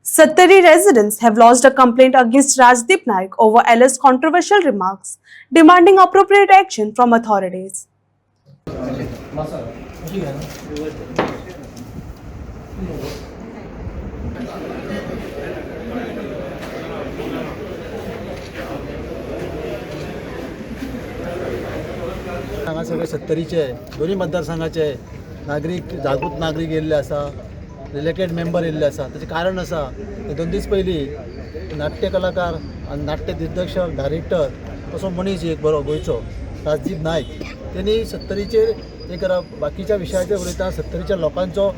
Sattari residents have lodged a complaint against Rajdeep Naik over LS controversial remarks, demanding appropriate action from authorities. हांगा सगळे सत्तरीचे दोन्ही मतदारसंघाचे नागरीक जागृत नागरीक येयल्ले आसा, रिलेटेड मेंबर येयल्ले आसा. ताचें कारण आसा 2 दीस पयलीं नाट्य कलाकार आनी नाट्य दिग्दर्शक डायरेक्टर असो मनीस एक बरो गोंयचो राजदीप नायक त्यांनी सत्तरीचेर एक बाकीच्या विशयाचेर उलयता. सत्तरीच्या लोकांचो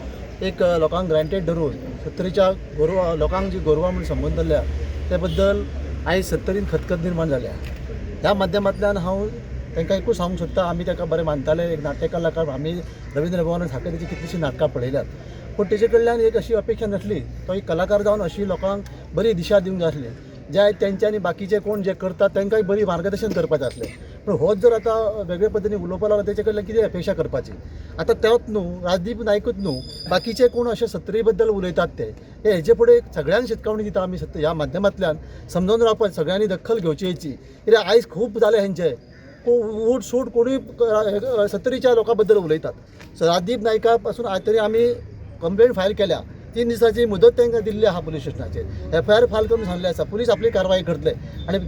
एक लोकांक ग्रांटेड धरून सत्तरीच्या गोरवां लोकांक जी गोरवां म्हणून संबोधल्या त्या बद्दल आयज सत्तरीन खतखत निर्माण जाल्या. ह्या माध्यमांतल्यान हांव तांकां एकूच सांगूंक सोदता, आमी ताका बरें मानताले, एक नाट्य कलाकार, आमी रवींद्र भवनांत सारकें तेची कितलीशीं नाटकां पळयल्यात, पूण तेजे कडल्यान एक अशी अपेक्षा नासली तो एक कलाकार जावन अशी लोकांक बरी दिशा दिवंक जाय आसली, जे तेंच्यांनी बाकीचे कोण जे करतात तांकांय बरी मार्गदर्शन करपाचें आसलें. पूण होच जर आतां वेगळे पद्दतीन उलोवपाक लागलो तेचे कडल्यान कितें अपेक्षा करपाची. आतां तेवच न्हू राजदीप नायकूच न्हू, बाकीचे कोण अशे सत्तरी बद्दल उलयतात ते हेजे फुडें सगळ्यांक शिटकावणी दिता आमी ह्या माध्यमांतल्यान समजून रावपाक सगळ्यांनी दखल घेवची हेची. कित्याक आयज खूब जाले हेंचे उठ सूट कोणूय सत्तरीच्या लोकां बद्दल उलयतात. सो राजदीप नायका पासून आज तरी आमी कंप्लेंट फायल केल्या. 3 दिसाची मुदत तांकां दिल्ली आहा पुलीस स्टेशनाचेर. FIR फायल करून सांगलें आसा पुलीस आपली कारवाई करतले आनी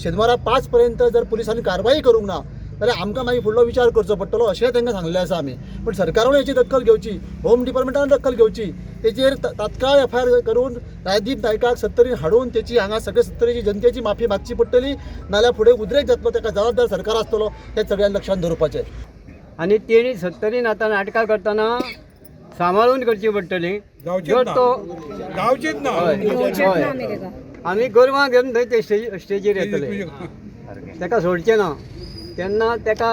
शेनवारा 5 पर्यंत जर पुलिसांनी कारवाई करूंक ना जाल्यार आमकां मागीर फुडलो विचार करचो पडटलो अशें तांकां सांगलें आसा आमी. पण सरकारान हेची दखल घेवची, होम डिपार्टमेंटान दखल घेवची, तेचेर तात्काळ FIR करून राजदीप नायकाक सत्तरीन हाडून तेची हांगा सगळे सत्तरीची जनतेची माफी मागची पडटली, नाल्यार फुडें उद्रेक जातलो ताका जबाबदार सरकार आसतलो हें सगळ्यांनी लक्षांत दवरपाचें. आणि तेणी सत्तरीन आतां नाटकां करतना सांबाळून करची पडटली. जर तो गावचेच ना हय आमी गोरवां घेवन थंय ते स्टेजीर येतले, ताका सोडचें ना. तेन्ना ताका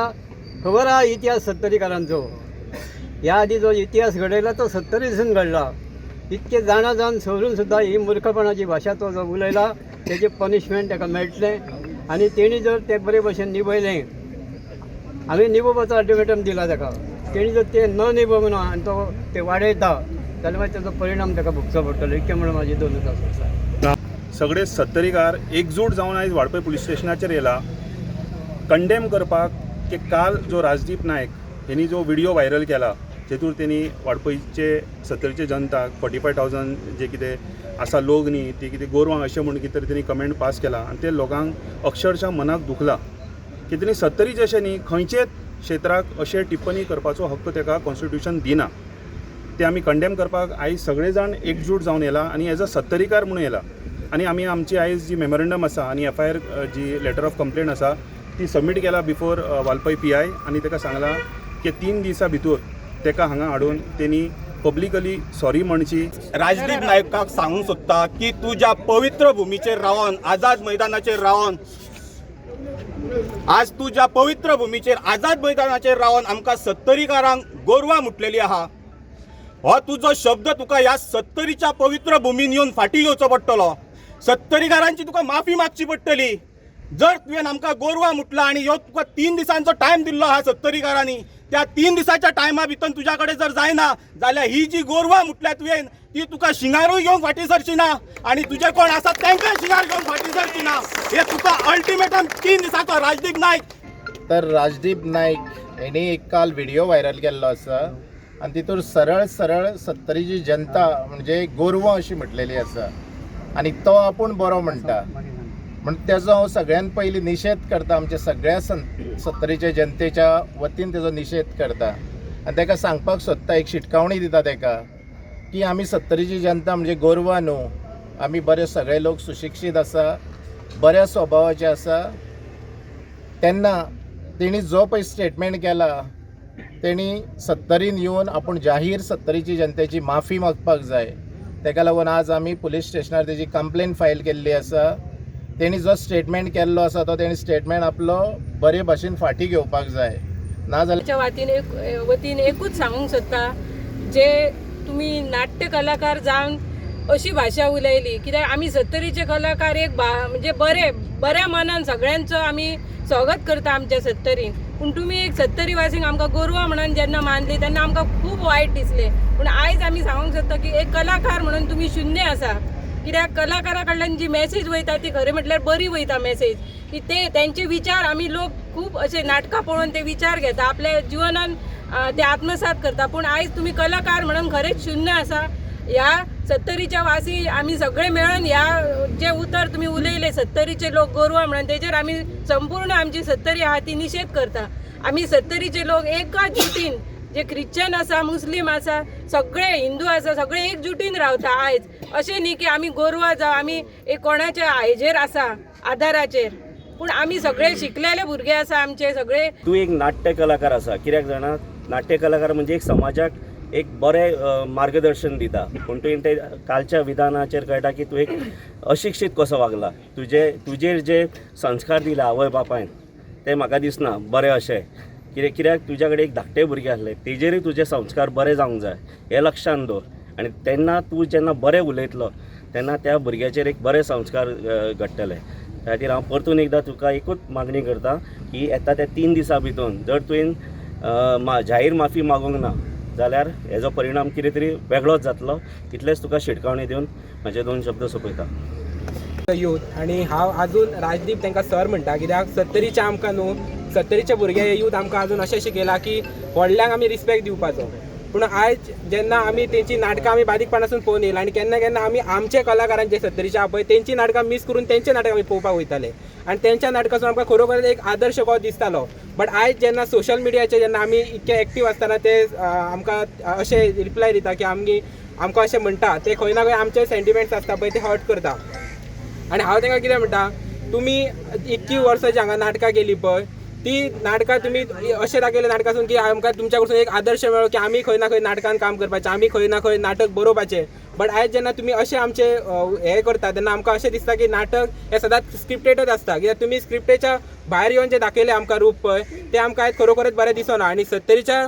खबर आहा इतिहास सत्तरीकारांचो. ह्या आदी जो इतिहास घडयला तो सत्तरीसून घडला. इतके जाणा जावन सवरून सुद्दां ही मुर्खपणाची भाशा तो जो उलयला तेजें पनिशमेंट ताका मेळटलें. आनी तेणी जर ते बरे भशेन निभयलें, आमी निभोवपाचो अल्टिमेटम दिला ताका, तेणी जर ते न निभोवना आनी तो ते वाडयता जाल्यार मागीर ताचो परिणाम ताका भोगचो पडटलो. इतकें म्हणून म्हाजी 2 आसा. सगळे सत्तरीकार एकजूट जावन आयज वाळपय पुलीस स्टेशनाचेर येयला कंडेम करपाक की काल जो राजदीप नायक हेनी जो व्हिडिओ व्हायरल केला जेतूर तेणी वाळपयचे सत्तरीचे जनताक 45,000 जे कितें आसा लोक न्ही ती कितें गोरवां अशें म्हणून कितें तरी तेणी कमेंट पास केला आनी ते लोकांक अक्षरशः मनाक दुखला की तेणी सत्तरीचे अशें न्ही खंयचेच क्षेत्राक अशें टिप्पणी करपाचो हक्क ताका कॉन्स्टिट्यूशन दिना. ते आमी कंडेम करपाक आयज सगळे जाण एकजूट जावन येयला आनी एज अ सत्तरीकार म्हणून येयला. आनी आमी आमची आयज जी मेमोरंडम आसा आनी FIR जी लेटर ऑफ कंप्लेंट आसा ती सबमीट केला बिफोर वालपय PI आनी ताका सांगला की 3 दिसां भितर ताका हांगा हाडून तेणी पब्लिकली सॉरी म्हणची. राजदीप नायकाक सांगूंक सोदता की तूं ज्या पवित्र भुमीचेर रावन आझाद मैदानाचेर रावन आज तूं ज्या पवित्र भुमीचेर आझाद मैदानाचेर रावन आमकां सत्तरीकारांक गोरवां म्हटलेली आहा, हो तुजो शब्द तुका ह्या सत्तरीच्या पवित्र भुमीन येवन फाटी घेवचो पडटलो. सत्तरीकारांची तुका माफी मागची पडटली. जर तुवें आमकां गोरवां म्हटला आनी ह्यो तुका 3 दिसांचो टायम दिल्लो आहा सत्तरीकारांनी, त्या 3 दिसाच्या टायमा भितर तुज्या कडेन जर जायना जाल्यार ही जी गोरवां म्हटल्या तुवें ती तुका शिंगारूय घेवंक फाटी सरची ना आनी तुजे कोण आसात तांकां शिंगार घेवंक फाटी सरची ना. हे तुका अल्टिमेटम 3 दिसाचो राजदीप नायक. तर राजदीप नायक हेणी एक काल व्हिडिओ व्हायरल केल्लो आसा आनी तितूर सरळ सरळ सत्तरीची जनता म्हणजे गोरवां अशी म्हटलेली आसा आनी तो आपूण बरो म्हणटा. म्हणून तेजो हांव सगळ्यात पयलीं निशेध करता, आमच्या सगळ्या सत्तरीच्या जनतेच्या वतीन तेजो निशेध करता आनी ताका सांगपाक सोदता, एक शिटकावणी दिता ताका की आमी सत्तरीची जनता म्हणजे गोरवां न्हू, आमी बरे सगळे लोक सुशिक्षीत आसा, बऱ्या स्वभावाचे आसा. तेन्ना तेणी जो पळय स्टेटमेंट केला तेणी सत्तरीन येवन आपूण जाहीर सत्तरीची जनतेची माफी मागपाक जाय. ताका लागून आज आमी पुलीस स्टेशनार तेजी कंप्लेंट फायल केल्ली आसा. तेणी जो स्टेटमेंट केल्लो आसा तो तेणी स्टेटमेंट आपलो बरे भाशेन फाटी घेवपाक जाय. नाजाल्यार वतीन एकूच सांगूंक सोदता, जे तुमी नाट्य कलाकार जावन अशी भाशा उलयली, कित्याक आमी सत्तरीचे कलाकार एक म्हणजे बऱ्या मनान सगळ्यांचो आमी स्वागत करता आमच्या सत्तरीन. पूण तुमी एक सत्तरी वासींक आमकां गोरवां म्हणून जेन्ना मानली तेन्ना आमकां खूब वायट दिसलें. पूण आयज आमी सांगूंक सोदता की एक कलाकार म्हणून तुमी शुन्य आसा. कित्याक कलाकारा कडल्यान जी मॅसेज वयता ती खरें म्हटल्यार बरी वयता मॅसेज की ते त्यांचे विचार आमी लोक खूब अशे नाटकां पळोवन ते विचार घेता आपल्या जिवनान ते आत्मसात करता. पूण आयज तुमी कलाकार म्हणून खरेंच शुन्य आसा. ह्या सत्तरीच्या वासी आमी सगळे मेळून ह्या जे उतर तुमी उलयले सत्तरीचे लोक गोरवां म्हणून तेजेर आमी संपूर्ण आमची सत्तरी आहा ती निशेध करता. आमी सत्तरीचे लोक एकाच जुटीन जे ख्रिश्चन आसा मुस्लीम आसा सगळे हिंदू आसा सगळे एकजुटीन रावता आयज. अशें न्ही की आमी गोरवां जावं आमी एक कोणाच्या हेजेर आसा आदाराचेर. पूण आमी सगळे शिकलेले भुरगे आसा आमचे सगळे. तूं एक नाट्य कलाकार आसा कित्याक जाणा नाट्य कलाकार म्हणजे एक समाजाक एक बरें मार्गदर्शन दिता. पूण तुवें ते कालच्या विधानाचेर कळटा की तूं एक अशिक्षीत कसो वागला. तुजेर जे संस्कार दिला आवय बापायन ते म्हाका दिसना बरें अशें. कित्याक तुज्या कडेन एक धाकटे भुरगे आसले तेजेरूय तुजे संस्कार बरे जावंक जाय हें लक्षांत दवर. आनी तेन्ना तूं जेन्ना बरें उलयतलो तेन्ना त्या भुरग्याचेर एक बरे संस्कार घडटले. त्या खातीर हांव परतून एकदां तुका एकूच मागणी करता की येता त्या 3 दिसां भितर जर तुवें जाहीर माफी मागूंक ना जाल्यार हेजो परिणाम कितें तरी वेगळोच जातलो. इतलेंच तुका शिटकावणी दिवन म्हाजे 2 शब्द सोंपयता. यूथ आनी हांव आजून राजदीप तांकां सर म्हणटा कित्याक सत्तरीचे आमकां न्हू सत्तरीचे भुरगे यूथ आमकां आजून अशें शिकयला की व्हडल्यांक आमी रिस्पेक्ट दिवपाचो. पूण आयज जेन्ना आमी तेंची नाटकां आमी बारीकपणासून पळोवन येयला आनी केन्ना केन्ना आमी आमचे कलाकारांचे सत्तरीचे आहा पळय तेंची नाटकां मिस करून तेंचे नाटक आमी पळोवपाक वयताले आनी तेंच्या नाटकासून आमकां खरोखर एक आदर्श कसो दिसतालो. बट आयज जेन्ना सोशल मिडियाचेर जेन्ना आमी इतके एक्टीव आसतना ते आमकां अशे रिप्लाय दिता की आमकां अशें म्हणटा ते खंय ना खंय आमचे सेंटिमेंट्स आसता पळय ते हर्ट करता. आनी हांव तांकां कितें म्हणटा तुमी इतकी वर्सां जी हांगा नाटकां केली पळय ती नाटकां तुमी अशें दाखयलें नाटकासून की आमकां तुमच्या कडसून एक आदर्श मेळ्ळो की आमी खंय ना खंय नाटकान काम करपाचें आमी खंय ना खंय नाटक बरोवपाचें. बट आयज जेन्ना तुमी अशें आमचे हें करता तेन्ना आमकां अशें दिसता की नाटक हें सदांच स्क्रिप्टेडच आसता. कित्याक तुमी स्क्रिप्टेच्या भायर येवन जें दाखयलें आमकां रूप पळय तें आमकां आयज खरोखरच बरें दिसना. आनी सत्तरीच्या